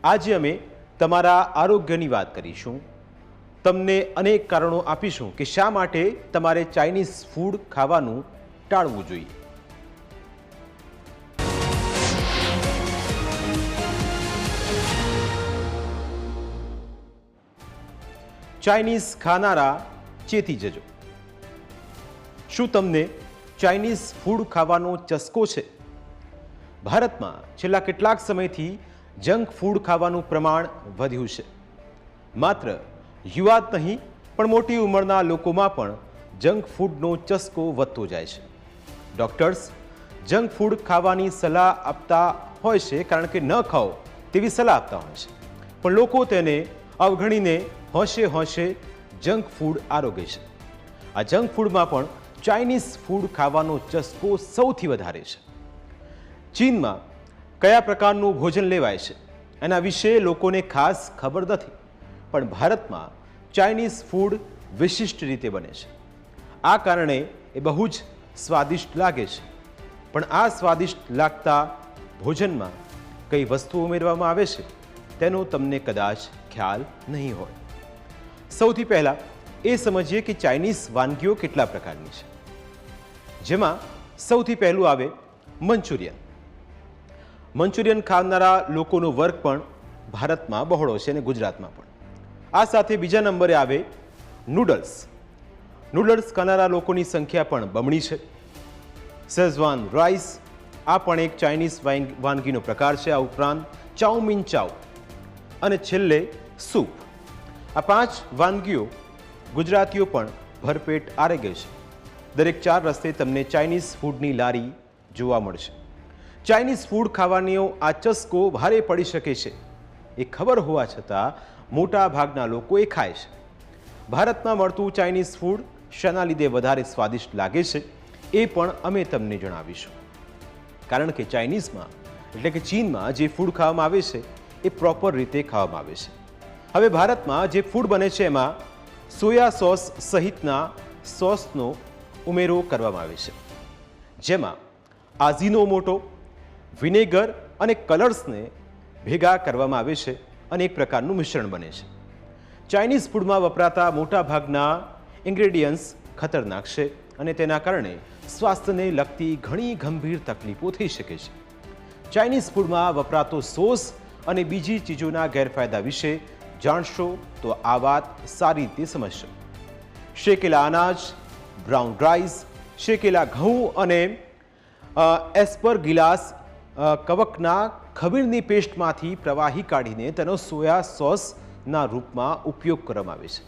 આજે અમે તમારા આરોગ્યની વાત કરીશું. તમને અનેક કારણો આપીશું કે શા માટે તમારે ચાઇનીઝ ફૂડ ખાવાનું ટાળવું જોઈએ. ચાઇનીઝ ખાનારા ચેતી જજો. શું તમને ચાઇનીઝ ફૂડ ખાવાનો ચસ્કો છે? ભારતમાં છેલ્લા કેટલાક સમયથી જંક ફૂડ ખાવાનું પ્રમાણ વધ્યું છે. માત્ર યુવા જ નહીં પણ મોટી ઉંમરના લોકોમાં પણ જંક ફૂડનો ચસ્કો વધતો જાય છે. ડૉક્ટર્સ જંક ફૂડ ખાવાની સલાહ આપતા હોય છે કારણ કે ન ખાઓ તેવી સલાહ આપતા હોય છે, પણ લોકો તેને અવગણીને હોંશે હોંશે જંક ફૂડ આરોગે છે. આ જંક ફૂડમાં પણ ચાઇનીઝ ફૂડ ખાવાનો ચસ્કો સૌથી વધારે છે. ચીનમાં કયા પ્રકારનું ભોજન લેવાય છે એના વિશે લોકોને ખાસ ખબર નથી, પણ ભારતમાં ચાઇનીઝ ફૂડ વિશિષ્ટ રીતે બને છે. આ કારણે એ બહુ જ સ્વાદિષ્ટ લાગે છે. પણ આ સ્વાદિષ્ટ લાગતા ભોજનમાં કઈ વસ્તુ ઉમેરવામાં આવે છે તેનો તમને કદાચ ખ્યાલ નહીં હોય. સૌથી પહેલાં એ સમજીએ કે ચાઇનીઝ વાનગીઓ કેટલા પ્રકારની છે. જેમાં સૌથી પહેલું આવે મંચુરિયન. મંચુરિયન ખાનારા લોકોનો વર્ગ પણ ભારતમાં બહોળો છે અને ગુજરાતમાં પણ. આ સાથે બીજા નંબરે આવે નૂડલ્સ. નૂડલ્સ ખાનારા લોકોની સંખ્યા પણ બમણી છે. શેઝવાન રાઈસ આ પણ એક ચાઇનીઝ વાનગીનો પ્રકાર છે. આ ઉપરાંત ચાઉમીન ચાઉ અને છેલ્લે સૂપ. આ 5 વાનગીઓ ગુજરાતીઓ પણ ભરપેટ આરોગે છે. દરેક 4 રસ્તે તમને ચાઇનીઝ ફૂડની લારી જોવા મળશે. ચાઇનીઝ ફૂડ ખાવાનો આ ચસ્કો ભારે પડી શકે છે એ ખબર હોવા છતાં મોટા ભાગના લોકો એ ખાય છે. ભારતમાં મળતું ચાઇનીઝ ફૂડ શાના લીધે વધારે સ્વાદિષ્ટ લાગે છે એ પણ અમે તમને જણાવીશું. કારણ કે ચાઇનીઝમાં એટલે કે ચીનમાં જે ફૂડ ખાવામાં આવે છે એ પ્રોપર રીતે ખાવામાં આવે છે. હવે ભારતમાં જે ફૂડ બને છે એમાં સોયા સોસ સહિતના સોસનો ઉમેરો કરવામાં આવે છે, જેમાં આઝીનોમોટો, વિનેગર અને કલર્સને ભેગા કરવામાં આવે છે અને એક પ્રકારનું મિશ્રણ બને છે. ચાઇનીઝ ફૂડમાં વપરાતા મોટાભાગના ઇન્ગ્રેડિયન્ટ્સ ખતરનાક છે અને તેના કારણે સ્વાસ્થ્યને લગતી ઘણી ગંભીર તકલીફો થઈ શકે છે. ચાઇનીઝ ફૂડમાં વપરાતો સોસ અને બીજી ચીજોના ગેરફાયદા વિશે જાણશો તો આ વાત સારી રીતે સમજશો. શેકેલા અનાજ, બ્રાઉન રાઈસ, શેકેલા ઘઉં અને એસ્પરગિલાસ કવકના ખમીરની પેસ્ટમાંથી પ્રવાહી કાઢીને તેનો સોયા સોસના રૂપમાં ઉપયોગ કરવામાં આવે છે.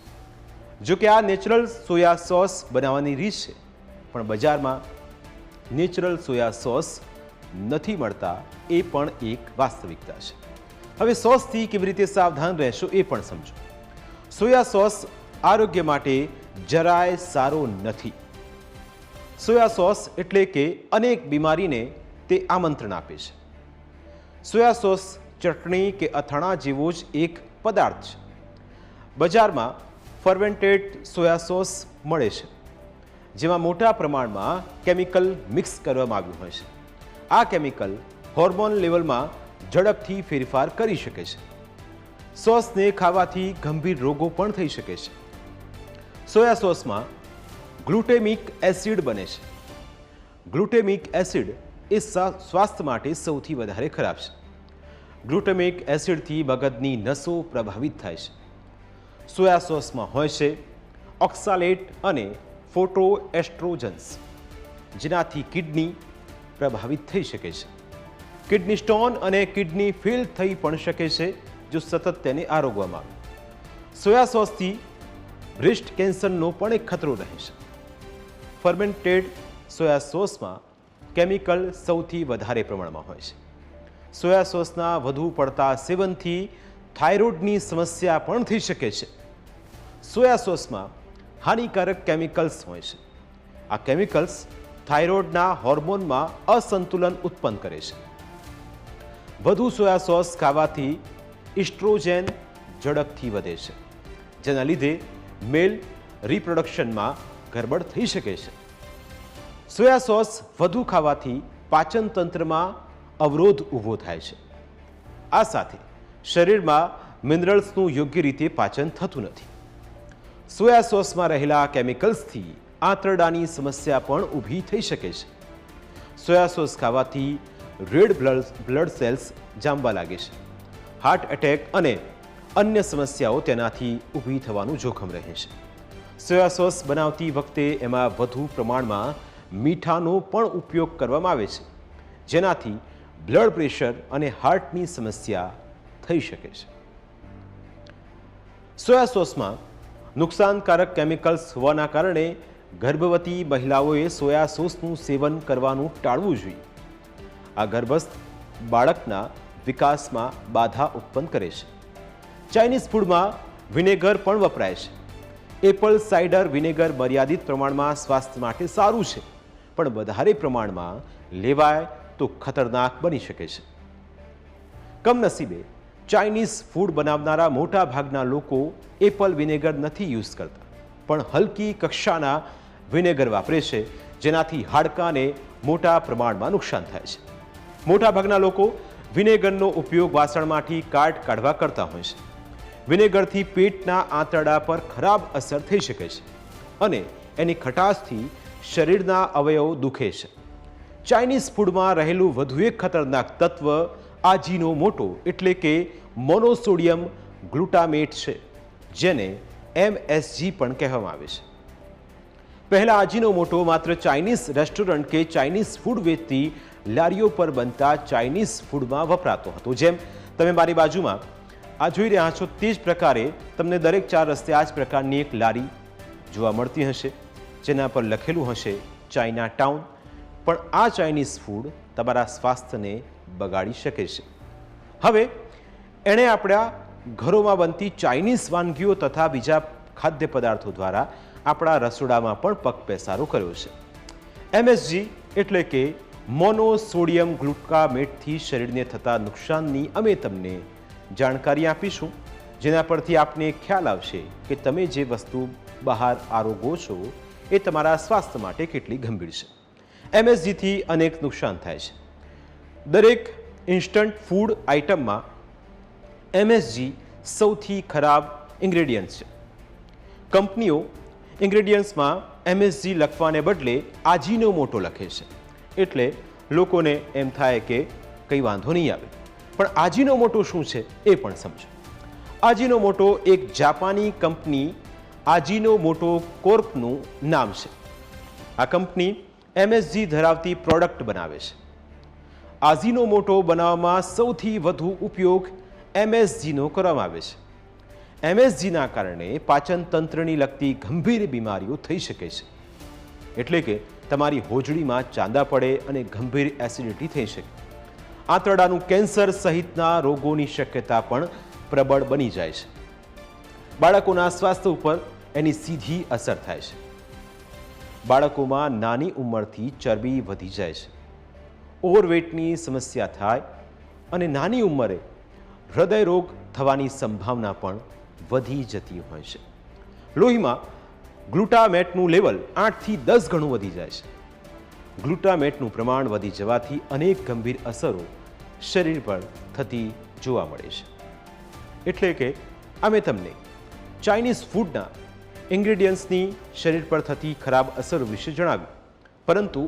જો કે આ નેચરલ સોયા સોસ બનાવવાની રીત છે, પણ બજારમાં નેચરલ સોયા સોસ નથી મળતા એ પણ એક વાસ્તવિકતા છે. હવે સોસથી કેવી રીતે સાવધાન રહેશો એ પણ સમજો. સોયા સોસ આરોગ્ય માટે જરાય સારો નથી. સોયા સોસ એટલે કે અનેક બીમારીને તે આમંત્રણ આપે છે. સોયા સોસ ચટણી કે અથાણા જેવો જ એક પદાર્થ છે. બજારમાં ફર્મેન્ટેડ સોયા સોસ મળે છે, જેમાં મોટા પ્રમાણમાં કેમિકલ મિક્સ કરવામાં આવ્યું હોય છે. આ કેમિકલ હોર્મોન લેવલમાં ઝડપથી ફેરફાર કરી શકે છે. સોસને ખાવાથી ગંભીર રોગો પણ થઈ શકે છે. સોયા સોસમાં ગ્લુટેમિક એસિડ બને છે. ગ્લુટેમિક એસિડ એ સ્વાસ્થ્ય માટે સૌથી વધારે ખરાબ છે. ગ્લુટેમિક એસિડથી મગજની નસો પ્રભાવિત થાય છે. સોયા સોસમાં હોય છે ઓક્સાલેટ અને ફોટોએસ્ટ્રોજન્સ, જેનાથી કિડની પ્રભાવિત થઈ શકે છે. કિડની સ્ટોન અને કિડની ફેલ થઈ પણ શકે છે જો સતત તેને આરોગવામાં આવે. સોયા સોસથી બ્રેસ્ટ કેન્સરનો પણ એક ખતરો રહે છે. ફર્મેન્ટેડ સોયા સોસમાં કેમિકલ સૌથી વધારે પ્રમાણમાં હોય છે. સોયા સોસના વધુ પડતા સેવનથી થાઇરોઇડની સમસ્યા પણ થઈ શકે છે. સોયા સોસમાં હાનિકારક કેમિકલ્સ હોય છે. આ કેમિકલ્સ થાઇરોઇડના હોર્મોનમાં અસંતુલન ઉત્પન્ન કરે છે. વધુ સોયા સોસ ખાવાથી ઇસ્ટ્રોજન ઝડપથી વધે છે, જેના લીધે મેલ રિપ્રોડક્શનમાં ગરબડ થઈ શકે છે. સોયા સોસ વધુ ખાવાથી પાચન તંત્રમાં અવરોધ ઊભો થાય છે. આ સાથે શરીરમાં મિનરલ્સનું યોગ્ય રીતે પાચન થતું નથી. સોયા સોસમાં રહેલા કેમિકલ્સથી આંતરડાની સમસ્યા પણ ઊભી થઈ શકે છે. સોયા સોસ ખાવાથી રેડ બ્લડ સેલ્સ જામવા લાગે છે. હાર્ટ એટેક અને અન્ય સમસ્યાઓ તેનાથી ઊભી થવાનું જોખમ રહે છે. સોયા સોસ બનાવતી વખતે એમાં વધુ પ્રમાણમાં મીઠાનો પણ ઉપયોગ કરવામાં આવે છે, જેનાથી બ્લડ પ્રેશર અને હાર્ટની સમસ્યા થઈ શકે છે. સોયા સોસમાં નુકસાનકારક કેમિકલ્સ હોવાના કારણે ગર્ભવતી મહિલાઓએ સોયા સોસનું સેવન કરવાનું ટાળવું જોઈએ. આ ગર્ભસ્થ બાળકના વિકાસમાં બાધા ઉત્પન્ન કરે છે. ચાઇનીઝ ફૂડમાં વિનેગર પણ વપરાય છે. એપલ સાઇડર વિનેગર મર્યાદિત પ્રમાણમાં સ્વાસ્થ્ય માટે સારું છે, પણ વધારે પ્રમાણમાં લેવાય તો ખતરનાક બની શકે છે. કમનસીબે ચાઇનીઝ ફૂડ બનાવનારા મોટા ભાગના લોકો એપલ વિનેગર નથી યુઝ કરતા, પણ હલકી કક્ષાના વિનેગર વાપરે છે, જેનાથી હાડકાને મોટા પ્રમાણમાં નુકસાન થાય છે. મોટા ભાગના લોકો વિનેગરનો ઉપયોગ વાસણમાંથી કાટ કાઢવા કરતા હોય છે. વિનેગરથી પેટના આંતરડા પર ખરાબ અસર થઈ શકે છે અને એની ખટાશથી શરીરના અવયવો દુખે છે. ચાઇનીઝ ફૂડમાં રહેલું વધુ એક ખતરનાક તત્વ આજીનોમોટો એટલે કે મોનોસોડિયમ ગ્લુટામેટ છે, જેને MSG પણ કહેવામાં આવે છે. પહેલા આજીનોમોટો માત્ર ચાઇનીઝ રેસ્ટોરન્ટ કે ચાઇનીઝ ફૂડ વેચતી લારીઓ પર બનતા ચાઇનીઝ ફૂડમાં વપરાતો હતો. જેમ તમે મારી બાજુમાં આ જોઈ રહ્યા છો, તે જ પ્રકારે તમને દરેક 4 રસ્તે આ જ પ્રકારની એક લારી જોવા મળતી હશે, જેના પર લખેલું હશે ચાઇના ટાઉન. પણ આ ચાઇનીઝ ફૂડ તમારા સ્વાસ્થ્યને બગાડી શકે છે. હવે એણે આપણા ઘરોમાં બનતી ચાઇનીઝ વાનગીઓ તથા બીજા ખાદ્ય પદાર્થો દ્વારા આપણા રસોડામાં પણ પગપેસારો કર્યો છે. MSG એટલે કે મોનોસોડિયમ ગ્લુટામેટથી શરીરને થતા નુકસાનની અમે તમને જાણકારી આપીશું, જેના પરથી આપને ખ્યાલ આવશે કે તમે જે વસ્તુ બહાર આરોગો છો એ તમારા સ્વાસ્થ્ય માટે કેટલી ગંભીર છે. MSGથી અનેક નુકસાન થાય છે. દરેક ઇન્સ્ટન્ટ ફૂડ આઇટમમાં MSG સૌથી ખરાબ ઇન્ગ્રેડિયન્ટ છે. કંપનીઓ ઇન્ગ્રેડિયન્ટ્સમાં MSG લખવાને બદલે આજીનોમોટો લખે છે, એટલે લોકોને એમ થાય કે કંઈ વાંધો નહીં આવે. પણ આજીનોમોટો શું છે એ પણ સમજો. આજીનોમોટો એક જાપાની કંપની આજીનોમોટો કોર્પનું નામ છે. આ કંપની MSG ધરાવતી પ્રોડક્ટ બનાવે છે. આજીનોમોટો બનાવવામાં સૌથી વધુ ઉપયોગ MSGનો કરવામાં આવે છે. MSGના કારણે પાચન તંત્રની લગતી ગંભીર બીમારીઓ થઈ શકે છે, એટલે કે તમારી હોજડીમાં ચાંદા પડે અને ગંભીર એસિડિટી થઈ શકે. આંતરડાનું કેન્સર સહિતના રોગોની શક્યતા પણ પ્રબળ બની જાય છે. બાળકોના સ્વાસ્થ્ય ઉપર એની સીધી અસર થાય છે. બાળકોમાં નાની ઉંમરથી ચરબી વધી જાય છે, ઓવરવેટની સમસ્યા થાય અને નાની ઉંમરે હૃદય રોગ થવાની સંભાવના પણ વધી જતી હોય છે. લોહીમાં ગ્લુટામેટનું લેવલ 8 થી 10 ગણું વધી જાય છે. ગ્લુટામેટનું પ્રમાણ વધી જવાથી અનેક ગંભીર અસરો શરીર પર થતી જોવા મળે છે. એટલે કે અમે તમને ચાઇનીઝ ફૂડના ઇન્ગ્રેડિયન્ટ્સની શરીર પર થતી ખરાબ અસરો વિશે જણાવ્યું, પરંતુ